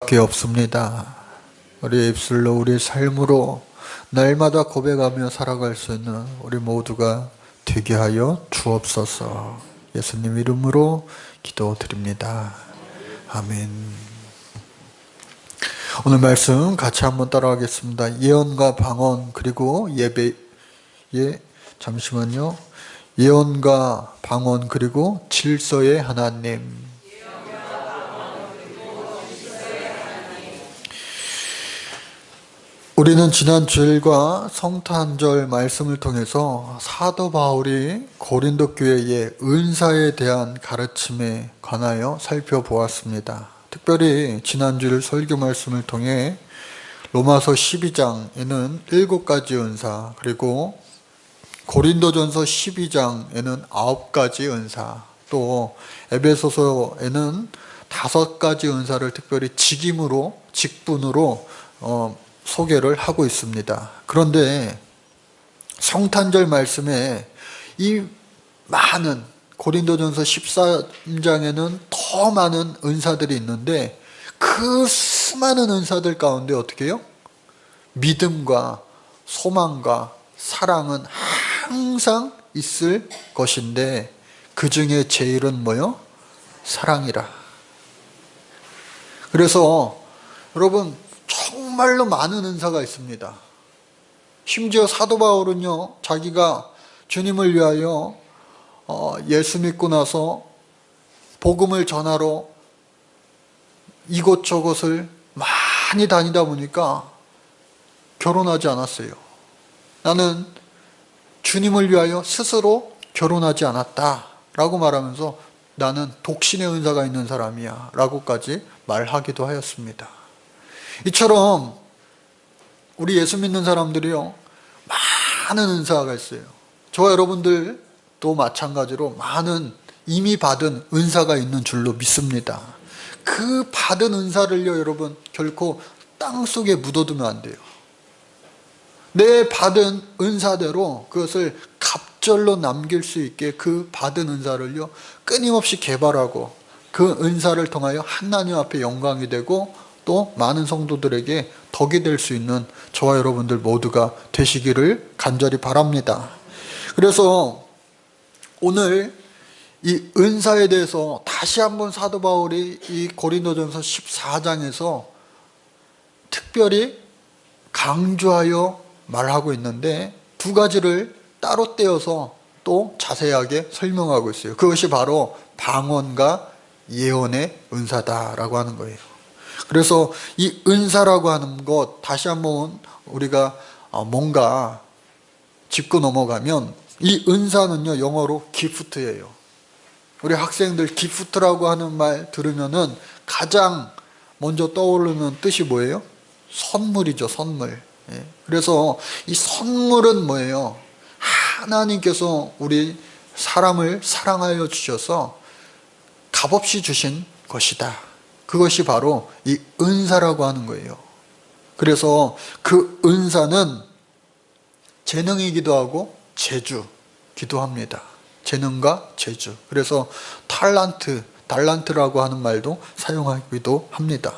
밖에 없습니다. 우리의 입술로 우리의 삶으로 날마다 고백하며 살아갈 수 있는 우리 모두가 되게 하여 주옵소서. 예수님 이름으로 기도드립니다. 아멘. 오늘 말씀 같이 한번 따라가겠습니다. 예언과 방언 그리고 잠시만요. 예언과 방언 그리고 질서의 하나님. 우리는 지난 주일과 성탄절 말씀을 통해서 사도 바울이 고린도 교회의 은사에 대한 가르침에 관하여 살펴보았습니다. 특별히 지난 주일 설교 말씀을 통해 로마서 12장에는 7가지 은사, 그리고 고린도전서 12장에는 9가지 은사, 또 에베소서에는 5가지 은사를 특별히 직분으로 소개를 하고 있습니다. 그런데 성탄절 말씀에 이 많은 고린도전서 13장에는 더 많은 은사들이 있는데 그 수많은 은사들 가운데 어떻게 해요? 믿음과 소망과 사랑은 항상 있을 것인데 그 중에 제일은 뭐요? 사랑이라. 그래서 여러분 정말로 많은 은사가 있습니다. 심지어 사도 바울은요, 자기가 주님을 위하여 예수 믿고 나서 복음을 전하러 이곳저곳을 많이 다니다 보니까 결혼하지 않았어요. 나는 주님을 위하여 스스로 결혼하지 않았다 라고 말하면서 나는 독신의 은사가 있는 사람이야 라고까지 말하기도 하였습니다. 이처럼 우리 예수 믿는 사람들이요, 많은 은사가 있어요. 저와 여러분들도 마찬가지로 많은 이미 받은 은사가 있는 줄로 믿습니다. 그 받은 은사를요, 여러분 결코 땅속에 묻어두면 안 돼요. 내 받은 은사대로 그것을 갑절로 남길 수 있게 그 받은 은사를요 끊임없이 개발하고 그 은사를 통하여 하나님 앞에 영광이 되고 또 많은 성도들에게 덕이 될 수 있는 저와 여러분들 모두가 되시기를 간절히 바랍니다. 그래서 오늘 이 은사에 대해서 다시 한번 사도 바울이 이 고린도전서 14장에서 특별히 강조하여 말하고 있는데 두 가지를 따로 떼어서 또 자세하게 설명하고 있어요. 그것이 바로 방언과 예언의 은사다라고 하는 거예요. 그래서 이 은사라고 하는 것 다시 한번 우리가 뭔가 짚고 넘어가면 이 은사는요 영어로 기프트예요. 우리 학생들 기프트라고 하는 말 들으면은 가장 먼저 떠오르는 뜻이 뭐예요? 선물이죠, 선물. 그래서 이 선물은 뭐예요? 하나님께서 우리 사람을 사랑하여 주셔서 값없이 주신 것이다. 그것이 바로 이 은사라고 하는 거예요. 그래서 그 은사는 재능이기도 하고 재주기도 합니다. 재능과 재주. 그래서 달란트라고 하는 말도 사용하기도 합니다.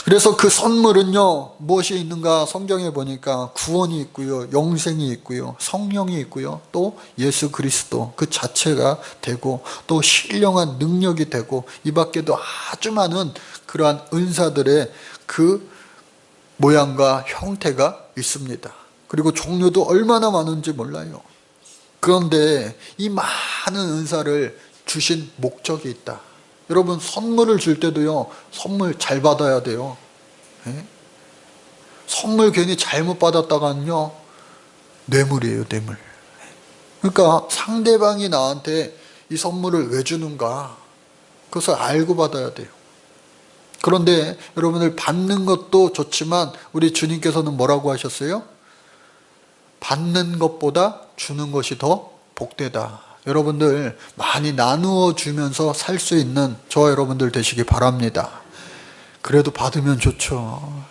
그래서 그 선물은요 무엇이 있는가 성경에 보니까 구원이 있고요, 영생이 있고요, 성령이 있고요, 또 예수 그리스도 그 자체가 되고 또 신령한 능력이 되고 이 밖에도 아주 많은 그러한 은사들의 그 모양과 형태가 있습니다. 그리고 종류도 얼마나 많은지 몰라요. 그런데 이 많은 은사를 주신 목적이 있다. 여러분 선물을 줄 때도요 선물 잘 받아야 돼요. 선물 괜히 잘못 받았다가는요 뇌물이에요, 뇌물. 그러니까 상대방이 나한테 이 선물을 왜 주는가 그것을 알고 받아야 돼요. 그런데 여러분들 받는 것도 좋지만 우리 주님께서는 뭐라고 하셨어요? 받는 것보다 주는 것이 더 복되다. 여러분들 많이 나누어 주면서 살 수 있는 저와 여러분들 되시기 바랍니다. 그래도 받으면 좋죠.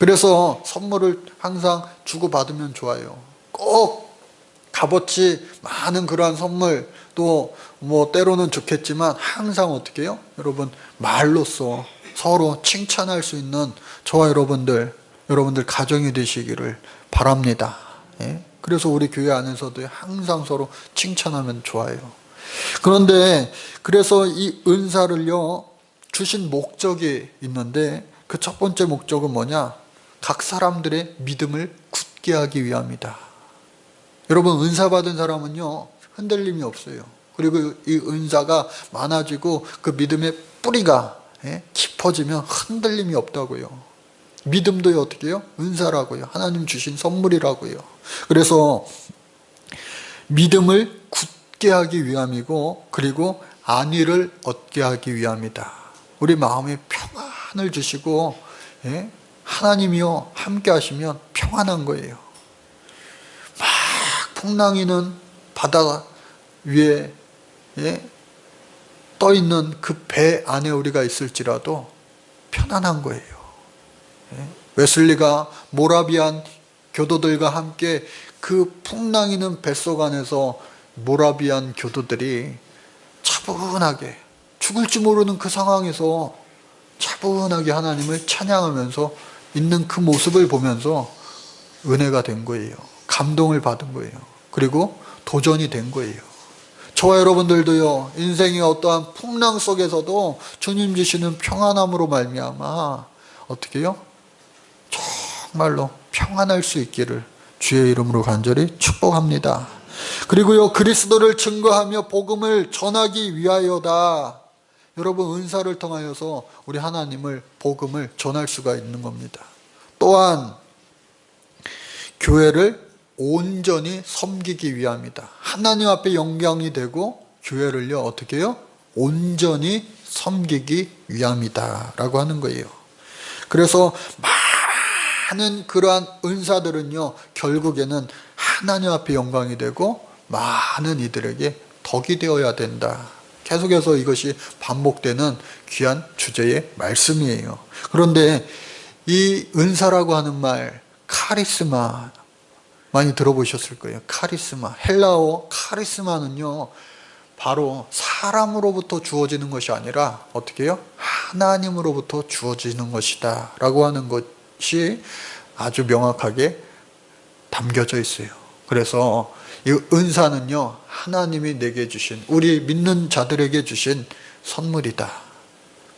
그래서 선물을 항상 주고받으면 좋아요. 꼭 값어치 많은 그러한 선물 또 뭐 때로는 좋겠지만 항상 어떻게 해요? 여러분 말로써 서로 칭찬할 수 있는 저와 여러분들 가정이 되시기를 바랍니다. 예? 그래서 우리 교회 안에서도 항상 서로 칭찬하면 좋아요. 그런데 그래서 이 은사를요 주신 목적이 있는데 그 첫 번째 목적은 뭐냐? 각 사람들의 믿음을 굳게 하기 위함이다. 여러분, 은사 받은 사람은요 흔들림이 없어요. 그리고 이 은사가 많아지고 그 믿음의 뿌리가 깊어지면 흔들림이 없다고요. 믿음도요 어떻게 해요? 은사라고요. 하나님 주신 선물이라고요. 그래서 믿음을 굳게 하기 위함이고, 그리고 안위를 얻게 하기 위함이다. 우리 마음에 평안을 주시고 하나님이요 함께 하시면 평안한 거예요. 막 풍랑이는 바다 위에 떠 있는 그 배 안에 우리가 있을지라도 편안한 거예요. 웨슬리가 모라비안 교도들과 함께 그 풍랑이는 뱃속 안에서 모라비안 교도들이 차분하게, 죽을지 모르는 그 상황에서 차분하게 하나님을 찬양하면서 있는 그 모습을 보면서 은혜가 된 거예요. 감동을 받은 거예요. 그리고 도전이 된 거예요. 저와 여러분들도요 인생의 어떠한 풍랑 속에서도 주님 주시는 평안함으로 말미암아 어떻게 해요? 정말로 평안할 수 있기를 주의 이름으로 간절히 축복합니다. 그리고요 그리스도를 증거하며 복음을 전하기 위하여다. 여러분, 은사를 통하여서 우리 하나님을, 복음을 전할 수가 있는 겁니다. 또한 교회를 온전히 섬기기 위함이다. 하나님 앞에 영광이 되고 교회를요 어떻게 해요? 온전히 섬기기 위함이다 라고 하는 거예요. 그래서 많은 그러한 은사들은요 결국에는 하나님 앞에 영광이 되고 많은 이들에게 덕이 되어야 된다. 계속해서 이것이 반복되는 귀한 주제의 말씀이에요. 그런데 이 은사라고 하는 말, 카리스마, 많이 들어보셨을 거예요. 카리스마, 헬라어 카리스마는요 바로 사람으로부터 주어지는 것이 아니라 어떻게 해요? 하나님으로부터 주어지는 것이다 라고 하는 것이 아주 명확하게 담겨져 있어요. 그래서 이 은사는요 하나님이 내게 주신, 우리 믿는 자들에게 주신 선물이다.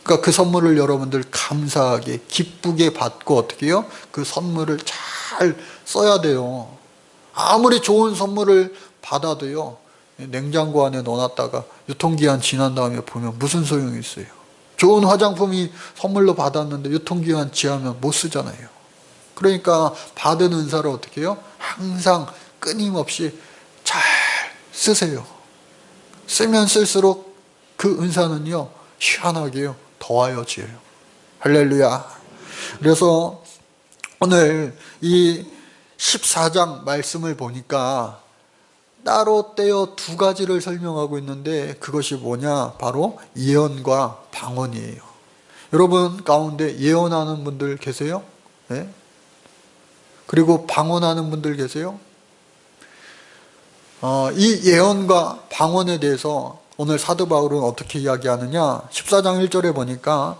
그러니까 그 선물을 여러분들 감사하게 기쁘게 받고 어떻게 해요? 그 선물을 잘 써야 돼요. 아무리 좋은 선물을 받아도요 냉장고 안에 넣어놨다가 유통기한 지난 다음에 보면 무슨 소용이 있어요? 좋은 화장품이 선물로 받았는데 유통기한 지나면 못 쓰잖아요. 그러니까 받은 은사를 어떻게 해요? 항상 끊임없이 잘 쓰세요. 쓰면 쓸수록 그 은사는요 희한하게요 더하여져요. 할렐루야. 그래서 오늘 이 14장 말씀을 보니까 따로 떼어 두 가지를 설명하고 있는데 그것이 뭐냐? 바로 예언과 방언이에요. 여러분 가운데 예언하는 분들 계세요? 네? 그리고 방언하는 분들 계세요? 이 예언과 방언에 대해서 오늘 사도 바울은 어떻게 이야기하느냐? 14장 1절에 보니까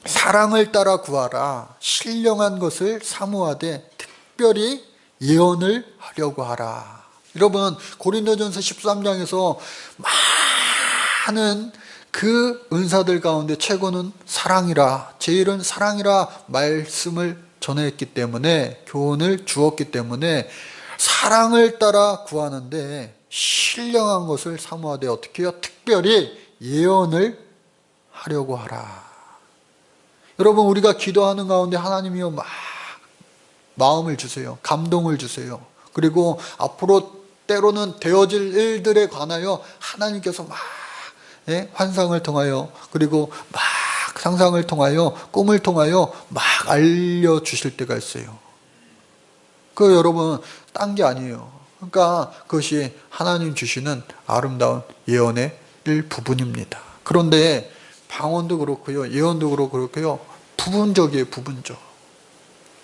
사랑을 따라 구하라. 신령한 것을 사모하되 특별히 예언을 하려고 하라. 여러분 고린도전서 13장에서 많은 그 은사들 가운데 최고는 사랑이라, 제일은 사랑이라 말씀을 전했기 때문에, 교훈을 주었기 때문에 사랑을 따라 구하는데 신령한 것을 사모하되 어떻게 해요? 특별히 예언을 하려고 하라. 여러분 우리가 기도하는 가운데 하나님이요 막 마음을 주세요. 감동을 주세요. 그리고 앞으로 때로는 되어질 일들에 관하여 하나님께서 막 환상을 통하여, 그리고 막 상상을 통하여, 꿈을 통하여 막 알려주실 때가 있어요. 그 여러분 딴 게 아니에요. 그러니까 그것이 하나님 주시는 아름다운 예언의 일부분입니다. 그런데 방언도 그렇고요, 예언도 그렇고요, 부분적이에요. 부분적.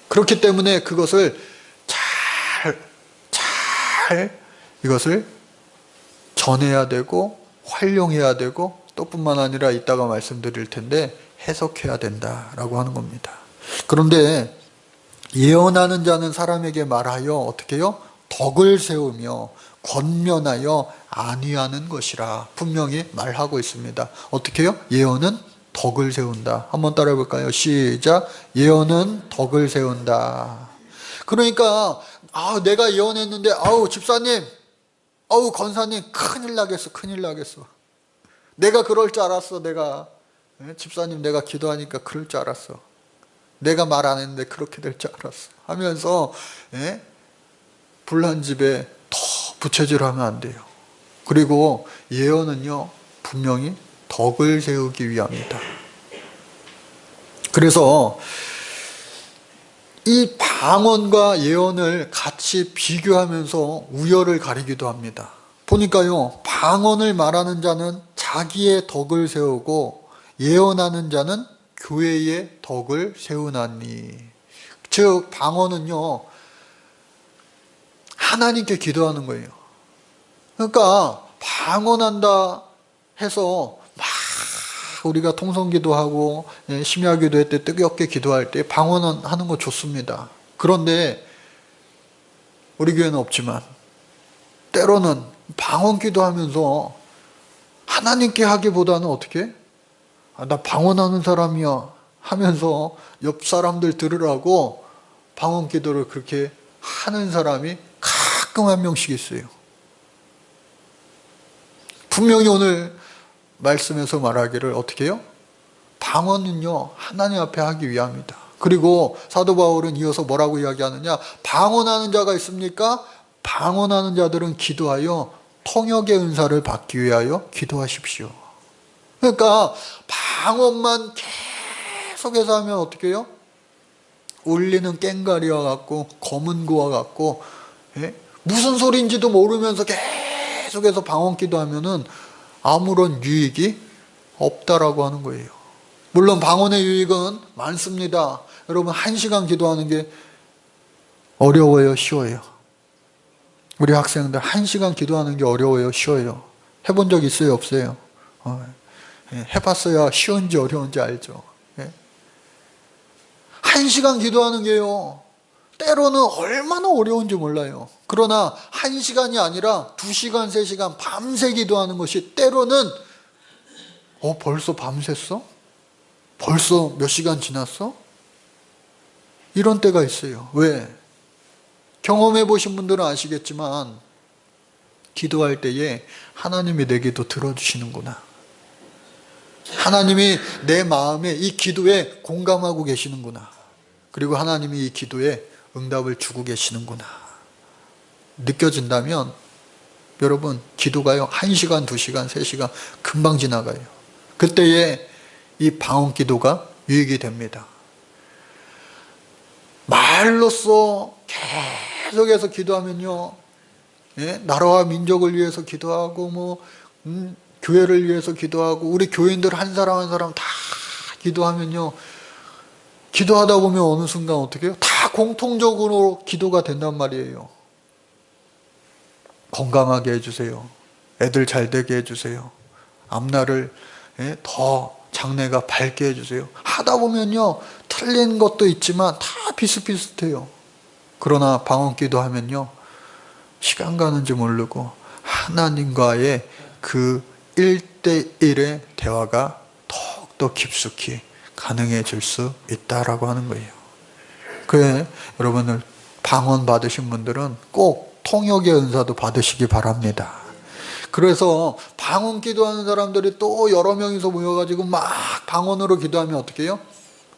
그렇기 때문에 그것을 잘 이것을 전해야 되고 활용해야 되고, 또 뿐만 아니라 이따가 말씀드릴 텐데 해석해야 된다라고 하는 겁니다. 그런데 예언하는 자는 사람에게 말하여 어떻게 해요? 덕을 세우며 권면하여 안위하는 것이라 분명히 말하고 있습니다. 어떻게 해요? 예언은 덕을 세운다. 한번 따라해 볼까요? 시작. 예언은 덕을 세운다. 그러니까 내가 예언했는데 집사님, 권사님 큰일 나겠어. 큰일 나겠어. 내가 그럴 줄 알았어. 집사님 내가 기도하니까 그럴 줄 알았어. 내가 말 안 했는데 그렇게 될 줄 알았어. 하면서 불난 집에 더 부채질하면 안 돼요. 그리고 예언은요 분명히 덕을 세우기 위함이다. 그래서 이 방언과 예언을 같이 비교하면서 우열을 가리기도 합니다. 보니까요 방언을 말하는 자는 자기의 덕을 세우고 예언하는 자는 교회의 덕을 세우나니. 즉 방언은요 하나님께 기도하는 거예요. 그러니까 방언한다 해서 막 우리가 통성기도하고 심야기도회 때 뜨겁게 기도할 때 방언하는 거 좋습니다. 그런데 우리 교회는 없지만 때로는 방언 기도하면서 하나님께 하기보다는 어떻게? 나 방언하는 사람이야 하면서 옆 사람들 들으라고 방언 기도를 그렇게 하는 사람이 가끔 한 명씩 있어요. 분명히 오늘 말씀에서 말하기를 어떻게 해요? 방언은요 하나님 앞에 하기 위함이다. 그리고 사도 바울은 이어서 뭐라고 이야기하느냐? 방언하는 자가 있습니까? 방언하는 자들은 기도하여 통역의 은사를 받기 위하여 기도하십시오. 그러니까 방언만 계속해서 하면 어떻게 해요? 울리는 꽹과리와 같고 검은 고와 같고 무슨 소리인지도 모르면서 계속해서 방언 기도하면은 아무런 유익이 없다라고 하는 거예요. 물론 방언의 유익은 많습니다. 여러분 1시간 기도하는 게 어려워요, 쉬워요? 우리 학생들 1시간 기도하는 게 어려워요, 쉬워요? 해본 적 있어요, 없어요? 해봤어야 쉬운지 어려운지 알죠. 1시간 기도하는 게요 때로는 얼마나 어려운지 몰라요. 그러나 1시간이 아니라 2시간, 3시간 밤새 기도하는 것이 때로는 벌써 밤샜어? 벌써 몇 시간 지났어? 이런 때가 있어요. 왜? 경험해 보신 분들은 아시겠지만 기도할 때에 하나님이 내 기도 들어주시는구나. 하나님이 내 마음에 이 기도에 공감하고 계시는구나. 그리고 하나님이 이 기도에 응답을 주고 계시는구나. 느껴진다면 여러분 기도가요 1시간, 2시간, 3시간 금방 지나가요. 그때에 이 방언 기도가 유익이 됩니다. 말로써 계속해서 기도하면요 나라와 민족을 위해서 기도하고 교회를 위해서 기도하고 우리 교인들 한 사람 한 사람 다 기도하면요 기도하다 보면 어느 순간 어떻게 해요? 다 공통적으로 기도가 된단 말이에요. 건강하게 해주세요. 애들 잘 되게 해주세요. 앞날을 더 장래가 밝게 해주세요. 하다 보면요 틀린 것도 있지만 다 비슷비슷해요. 그러나 방언 기도하면요 시간 가는지 모르고 하나님과의 그 1대1의 대화가 더욱더 깊숙이 가능해질 수 있다라고 하는 거예요. 그래 여러분들 방언 받으신 분들은 꼭 통역의 은사도 받으시기 바랍니다. 그래서 방언 기도하는 사람들이 또 여러 명이서 모여가지고 막 방언으로 기도하면 어떻게 해요?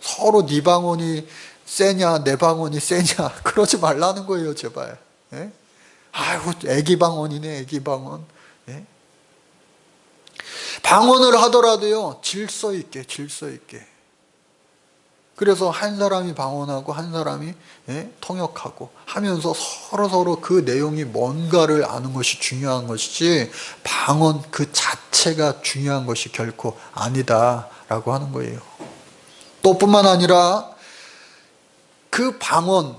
서로 네 방언이 세냐 내 방언이 세냐 그러지 말라는 거예요. 제발. 아이고 애기 방언이네 애기 방언. 방언을 하더라도요 질서 있게 질서 있게. 그래서 한 사람이 방언하고 한 사람이 통역하고 하면서 서로 그 내용이 뭔가를 아는 것이 중요한 것이지 방언 그 자체가 중요한 것이 결코 아니다라고 하는 거예요. 또 뿐만 아니라 그 방언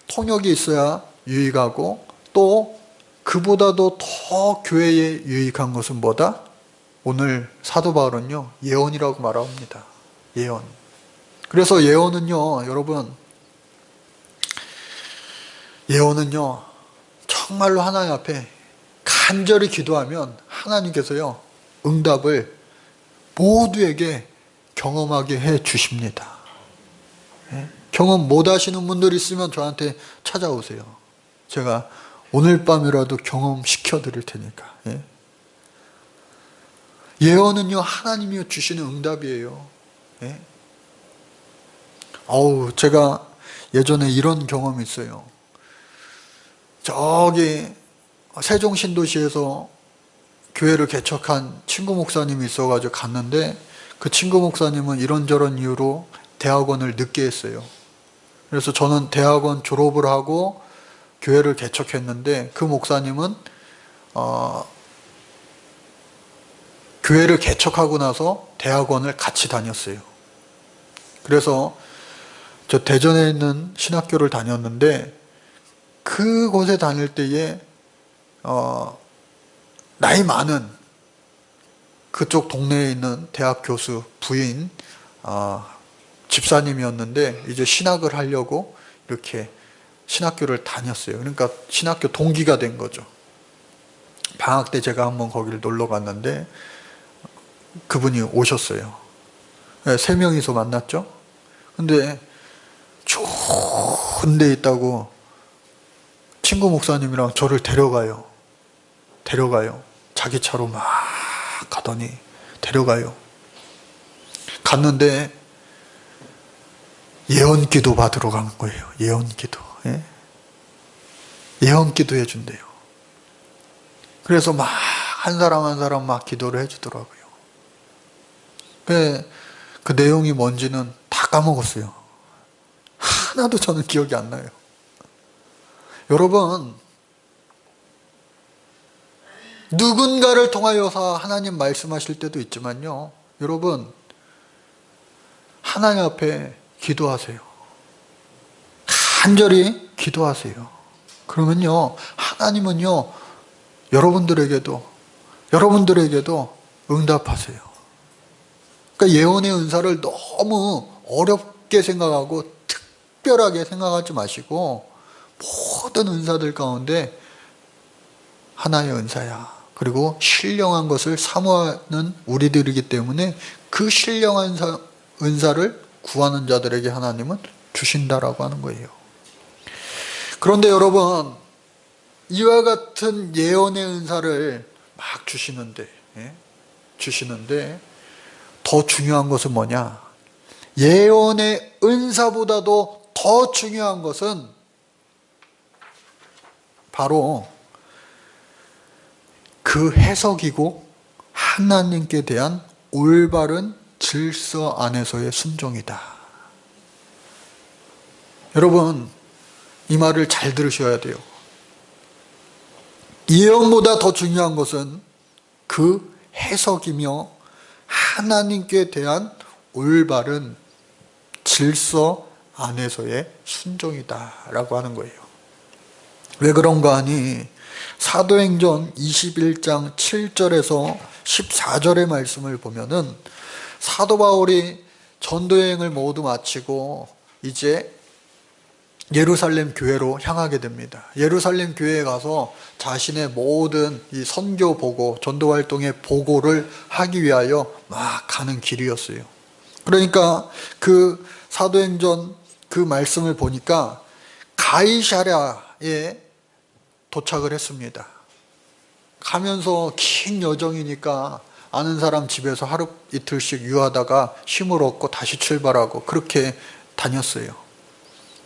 통역이 있어야 유익하고 또 그보다도 더 교회에 유익한 것은 뭐다? 오늘 사도 바울은요 예언이라고 말합니다. 예언. 그래서 예언은요, 여러분, 예언은요, 정말로 하나님 앞에 간절히 기도하면 하나님께서요, 응답을 모두에게 경험하게 해 주십니다. 예? 경험 못 하시는 분들 있으면 저한테 찾아오세요. 제가 오늘 밤이라도 경험시켜 드릴 테니까. 예? 예언은요, 하나님이 주시는 응답이에요. 예? 제가 예전에 이런 경험이 있어요. 저기 세종신도시에서 교회를 개척한 친구 목사님이 있어가지고 갔는데, 그 친구 목사님은 이런저런 이유로 대학원을 늦게 했어요. 그래서 저는 대학원 졸업을 하고 교회를 개척했는데, 그 목사님은 교회를 개척하고 나서 대학원을 같이 다녔어요. 그래서 저 대전에 있는 신학교를 다녔는데, 그곳에 다닐 때에 나이 많은 그쪽 동네에 있는 대학 교수 부인 집사님이었는데, 이제 신학을 하려고 이렇게 신학교를 다녔어요. 그러니까 신학교 동기가 된 거죠. 방학 때 제가 한번 거기를 놀러 갔는데 그분이 오셨어요. 3명이서 만났죠. 근데 좋은 데 있다고 친구 목사님이랑 저를 데려가요. 자기 차로 막 가더니 데려가요. 갔는데 예언기도 받으러 간 거예요. 예언기도. 예? 예언기도 해준대요. 그래서 막 한 사람 한 사람 막 기도를 해주더라고요. 그 내용이 뭔지는 다 까먹었어요. 하나도 저는 기억이 안 나요. 여러분, 누군가를 통하여서 하나님 말씀하실 때도 있지만요, 여러분, 하나님 앞에 기도하세요. 간절히 기도하세요. 그러면요, 하나님은요, 여러분들에게도 응답하세요. 그러니까 예언의 은사를 너무 어렵게 생각하고 특별하게 생각하지 마시고, 모든 은사들 가운데 하나의 은사야. 그리고 신령한 것을 사모하는 우리들이기 때문에 그 신령한 은사를 구하는 자들에게 하나님은 주신다라고 하는 거예요. 그런데 여러분, 이와 같은 예언의 은사를 막 주시는데 더 중요한 것은 뭐냐? 예언의 은사보다도 더 중요한 것은 바로 그 해석이고 하나님께 대한 올바른 질서 안에서의 순종이다. 여러분, 이 말을 잘 들으셔야 돼요. 예언보다 더 중요한 것은 그 해석이며 하나님께 대한 올바른 질서 안에서의 순종이다라고 하는 거예요. 왜 그런가 하니 사도행전 21장 7절에서 14절의 말씀을 보면은 사도 바울이 전도여행을 모두 마치고 이제 예루살렘 교회로 향하게 됩니다. 예루살렘 교회에 가서 자신의 모든 이 선교 보고, 전도 활동의 보고를 하기 위하여 막 가는 길이었어요. 그러니까 그 사도행전 그 말씀을 보니까 가이사랴에 도착을 했습니다. 가면서 긴 여정이니까 아는 사람 집에서 하루 이틀씩 유하다가 힘을 얻고 다시 출발하고 그렇게 다녔어요.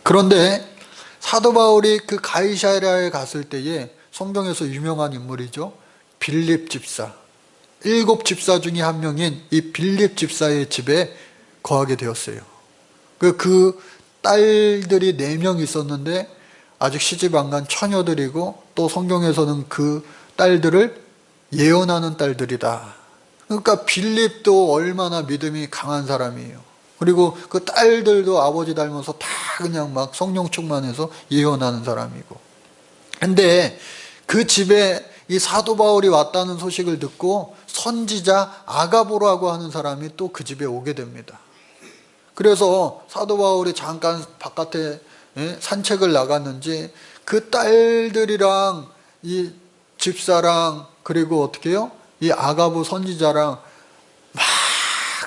그런데 사도 바울이 그 가이사랴에 갔을 때에 성경에서 유명한 인물이죠. 빌립 집사. 7 집사 중에 한 명인 이 빌립 집사의 집에 거하게 되었어요. 그 딸들이 4명 있었는데 아직 시집 안 간 처녀들이고, 또 성경에서는 그 딸들을 예언하는 딸들이다. 그러니까 빌립도 얼마나 믿음이 강한 사람이에요. 그리고 그 딸들도 아버지 닮아서 다 그냥 막 성령 충만해서 예언하는 사람이고. 근데 그 집에 이 사도 바울이 왔다는 소식을 듣고 선지자 아가보라고 하는 사람이 또 그 집에 오게 됩니다. 그래서 사도 바울이 잠깐 바깥에 산책을 나갔는지 그 딸들이랑 이 집사랑 그리고 어떻게 해요? 이 아가부 선지자랑 막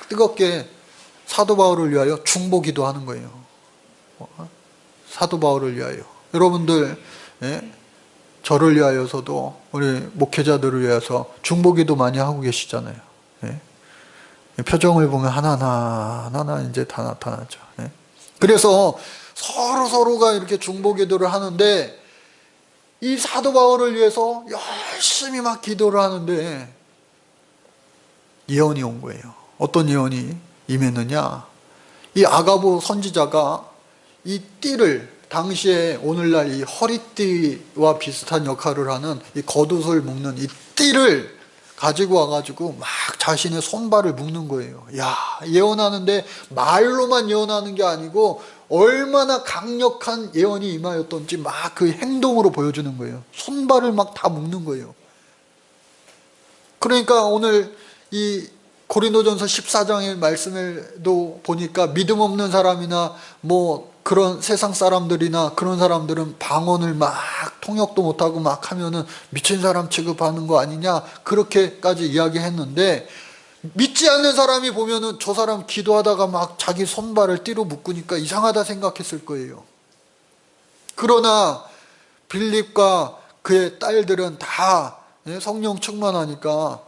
뜨겁게 사도 바울을 위하여 중보기도 하는 거예요. 사도 바울을 위하여. 여러분들 저를 위하여서도 우리 목회자들을 위해서 중보기도 많이 하고 계시잖아요. 표정을 보면 하나하나 이제 다 나타나죠. 그래서 서로가 이렇게 중보기도를 하는데 이 사도 바울을 위해서 열심히 막 기도를 하는데 예언이 온 거예요. 어떤 예언이 임했느냐? 이 아가부 선지자가 이 띠를, 당시에 오늘날 이 허리띠와 비슷한 역할을 하는 이 겉옷을 묶는 이 띠를 가지고 와가지고 막 자신의 손발을 묶는 거예요. 야, 예언하는데 말로만 예언하는 게 아니고 얼마나 강력한 예언이 임하였던지 막 그 행동으로 보여주는 거예요. 손발을 막 다 묶는 거예요. 그러니까 오늘 이 고린도전서 14장의 말씀을도 보니까 믿음 없는 사람이나 뭐 그런 세상 사람들이나 그런 사람들은 방언을 막 통역도 못하고 막 하면은 미친 사람 취급하는 거 아니냐, 그렇게까지 이야기했는데, 믿지 않는 사람이 보면은 저 사람 기도하다가 막 자기 손발을 띠로 묶으니까 이상하다 생각했을 거예요. 그러나 빌립과 그의 딸들은 다 성령 충만하니까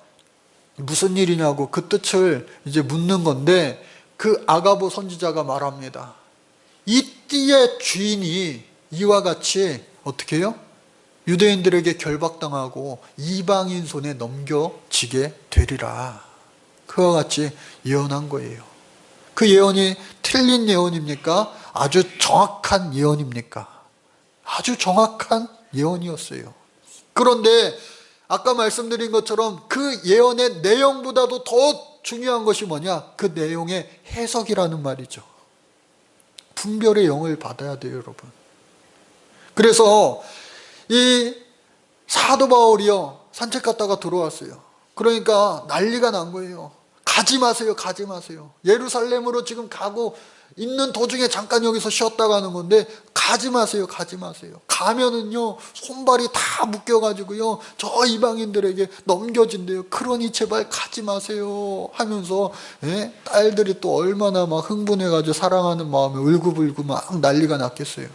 무슨 일이냐고 그 뜻을 이제 묻는 건데, 그 아가부 선지자가 말합니다. 이 띠의 주인이 이와 같이 어떻게 해요? 유대인들에게 결박당하고 이방인 손에 넘겨지게 되리라. 그와 같이 예언한 거예요. 그 예언이 틀린 예언입니까? 아주 정확한 예언입니까? 아주 정확한 예언이었어요. 그런데 아까 말씀드린 것처럼 그 예언의 내용보다도 더 중요한 것이 뭐냐? 그 내용의 해석이라는 말이죠. 분별의 영을 받아야 돼요, 여러분. 그래서 이 사도 바울이요, 산책 갔다가 들어왔어요. 그러니까 난리가 난 거예요. 가지 마세요, 가지 마세요. 예루살렘으로 지금 가고 있는 도중에 잠깐 여기서 쉬었다 가는 건데 가지 마세요, 가지 마세요. 가면은요 손발이 다 묶여가지고요 저 이방인들에게 넘겨진대요. 그러니 제발 가지 마세요 하면서 딸들이 또 얼마나 막 흥분해가지고 사랑하는 마음에 울고불고 막 난리가 났겠어요.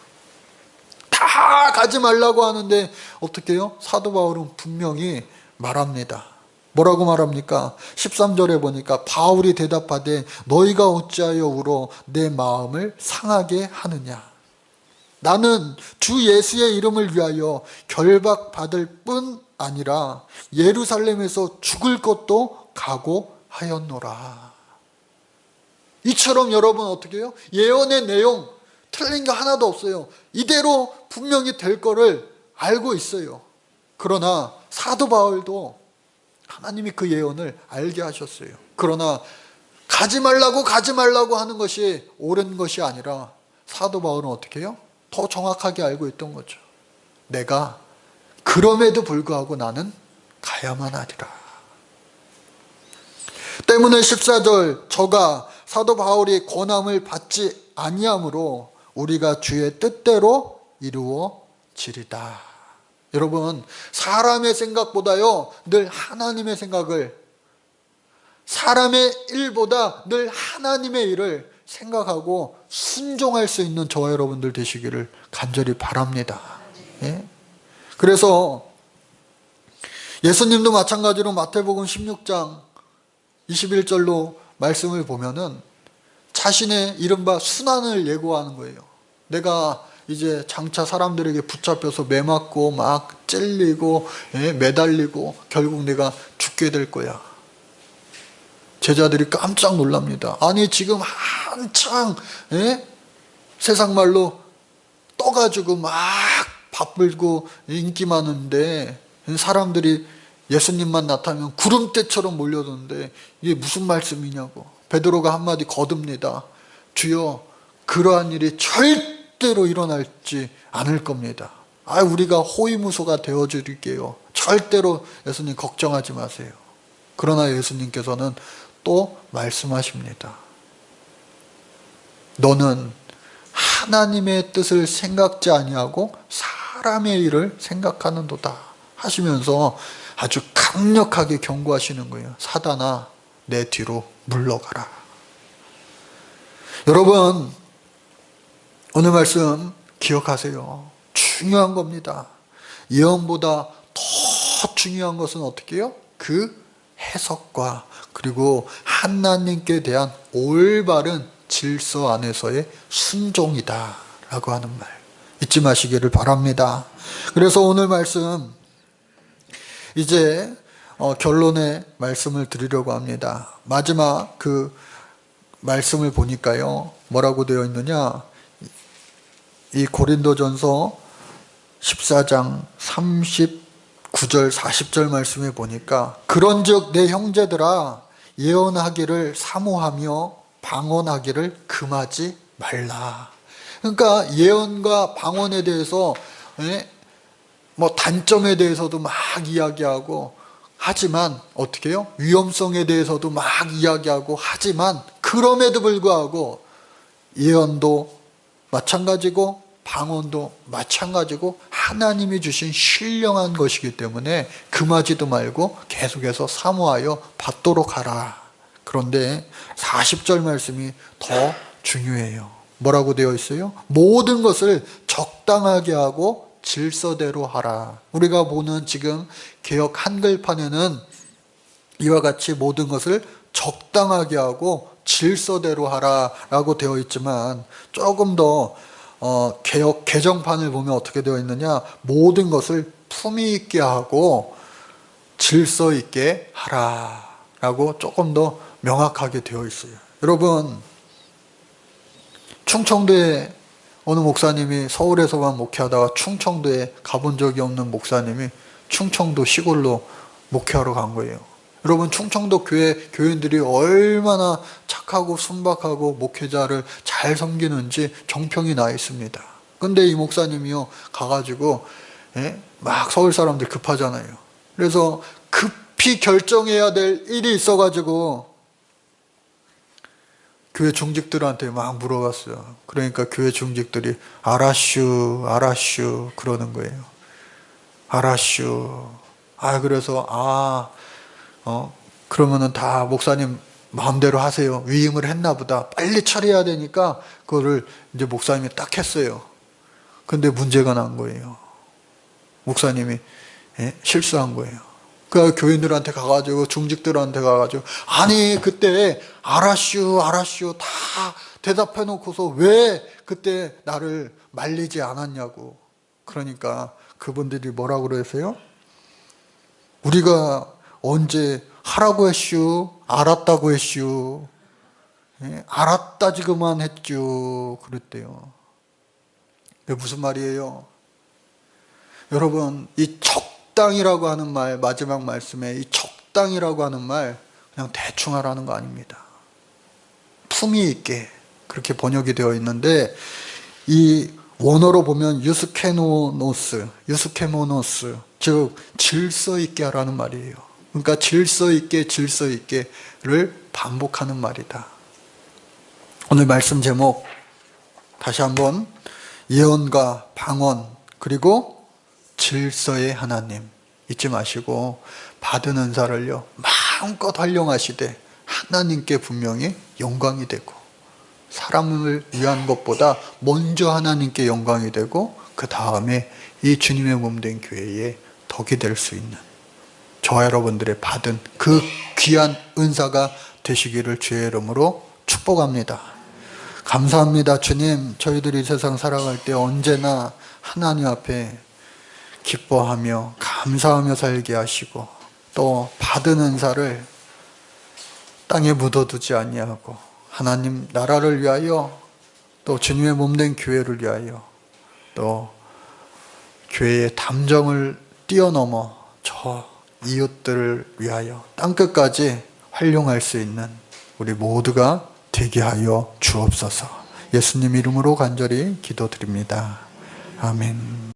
다 가지 말라고 하는데 어떻게 해요? 사도 바울은 분명히 말합니다. 뭐라고 말합니까? 13절에 보니까 바울이 대답하되 너희가 어찌하여 울어 내 마음을 상하게 하느냐. 나는 주 예수의 이름을 위하여 결박받을 뿐 아니라 예루살렘에서 죽을 것도 각오하였노라. 이처럼 여러분 어떻게 해요? 예언의 내용 틀린 게 하나도 없어요. 이대로 분명히 될 거를 알고 있어요. 그러나 사도 바울도 하나님이 그 예언을 알게 하셨어요. 그러나 가지 말라고 하는 것이 옳은 것이 아니라 사도 바울은 어떻게 해요? 더 정확하게 알고 있던 거죠. 내가 그럼에도 불구하고 나는 가야만 하리라. 때문에 14절 저가 사도 바울이 권함을 받지 아니함으로 우리가 주의 뜻대로 이루어지리다. 여러분, 사람의 생각보다요 늘 하나님의 생각을, 사람의 일보다 늘 하나님의 일을 생각하고 순종할 수 있는 저와 여러분들 되시기를 간절히 바랍니다. 예? 그래서 예수님도 마찬가지로 마태복음 16장 21절로 말씀을 보면은 자신의 이른바 순환을 예고하는 거예요. 내가 이제 장차 사람들에게 붙잡혀서 매맞고 막 찔리고 매달리고 결국 내가 죽게 될 거야. 제자들이 깜짝 놀랍니다. 아니 지금 한창 세상 말로 떠가지고 막 바쁘고 인기 많은데 사람들이 예수님만 나타나면 구름대처럼 몰려드는데 이게 무슨 말씀이냐고. 베드로가 한마디 거듭니다. 주여 그러한 일이 절대로 일어날지 않을 겁니다. 우리가 호위무소가 되어드릴게요. 절대로 예수님 걱정하지 마세요. 그러나 예수님께서는 또 말씀하십니다. 너는 하나님의 뜻을 생각지 아니하고 사람의 일을 생각하는도다 하시면서 아주 강력하게 경고하시는 거예요. 사단아, 내 뒤로 물러가라. 여러분, 오늘 말씀 기억하세요. 중요한 겁니다. 예언보다 더 중요한 것은 어떻게 해요? 그 해석과 그리고 하나님께 대한 올바른 질서 안에서의 순종이다 라고 하는 말 잊지 마시기를 바랍니다. 그래서 오늘 말씀 이제 결론의 말씀을 드리려고 합니다. 마지막 그 말씀을 보니까요, 뭐라고 되어 있느냐, 이 고린도전서 14장 39절 40절 말씀에 보니까 그런즉 내 형제들아 예언하기를 사모하며 방언하기를 금하지 말라. 그러니까 예언과 방언에 대해서 뭐 단점에 대해서도 막 이야기하고 하지만 어떻게 해요? 위험성에 대해서도 막 이야기하고 하지만 그럼에도 불구하고 예언도 마찬가지고 방언도 마찬가지고 하나님이 주신 신령한 것이기 때문에 금하지도 말고 계속해서 사모하여 받도록 하라. 그런데 40절 말씀이 더 중요해요. 뭐라고 되어 있어요? 모든 것을 적당하게 하고 질서대로 하라. 우리가 보는 지금 개역 한글판에는 이와 같이 모든 것을 적당하게 하고 질서대로 하라라고 되어 있지만 조금 더 개역 개정판을 보면 어떻게 되어 있느냐, 모든 것을 품위 있게 하고 질서 있게 하라라고 조금 더 명확하게 되어 있어요. 여러분, 충청도에 어느 목사님이 서울에서만 목회하다가 충청도에 가본 적이 없는 목사님이 충청도 시골로 목회하러 간 거예요. 여러분, 충청도 교인들이 얼마나 착하고 순박하고 목회자를 잘 섬기는지 정평이 나 있습니다. 근데 이 목사님이요, 가가지고 막 서울 사람들 급하잖아요. 그래서 급히 결정해야 될 일이 있어가지고 교회 중직들한테 막 물어봤어요. 그러니까 교회 중직들이 알았슈 그러는 거예요. 알았슈. 그래서 그러면은 다 목사님 마음대로 하세요. 위임을 했나 보다. 빨리 처리해야 되니까 그거를 이제 목사님이 딱 했어요. 근데 문제가 난 거예요. 목사님이 실수한 거예요. 그 교인들한테 가가지고 중직들한테 가가지고 아니 그때 알았슈 다 대답해 놓고서 왜 그때 나를 말리지 않았냐고. 그러니까 그분들이 뭐라고 그러세요? 우리가 언제 하라고 했슈? 알았다고 했슈? 알았다지그만 했죠. 그랬대요. 그게 무슨 말이에요? 여러분, 이 적당이라고 하는 말, 마지막 말씀에 이 적당이라고 하는 말 그냥 대충 하라는 거 아닙니다. 품위 있게 그렇게 번역이 되어 있는데 이 원어로 보면 유스케모노스, 즉 질서 있게 하라는 말이에요. 그러니까 질서 있게를 반복하는 말이다. 오늘 말씀 제목 다시 한번 예언과 방언 그리고 질서의 하나님 잊지 마시고 받은 은사를요 마음껏 활용하시되 하나님께 분명히 영광이 되고 사람을 위한 것보다 먼저 하나님께 영광이 되고 그 다음에 이 주님의 몸된 교회에 덕이 될 수 있는 저와 여러분들의 받은 그 귀한 은사가 되시기를 주의 이름으로 축복합니다. 감사합니다. 주님, 저희들이 이 세상 살아갈 때 언제나 하나님 앞에 기뻐하며 감사하며 살게 하시고 또 받은 은사를 땅에 묻어두지 아니하고 하나님 나라를 위하여 또 주님의 몸된 교회를 위하여 또 교회의 담정을 뛰어넘어 저 이웃들을 위하여 땅끝까지 활용할 수 있는 우리 모두가 되게 하여 주옵소서. 예수님 이름으로 간절히 기도드립니다. 아멘.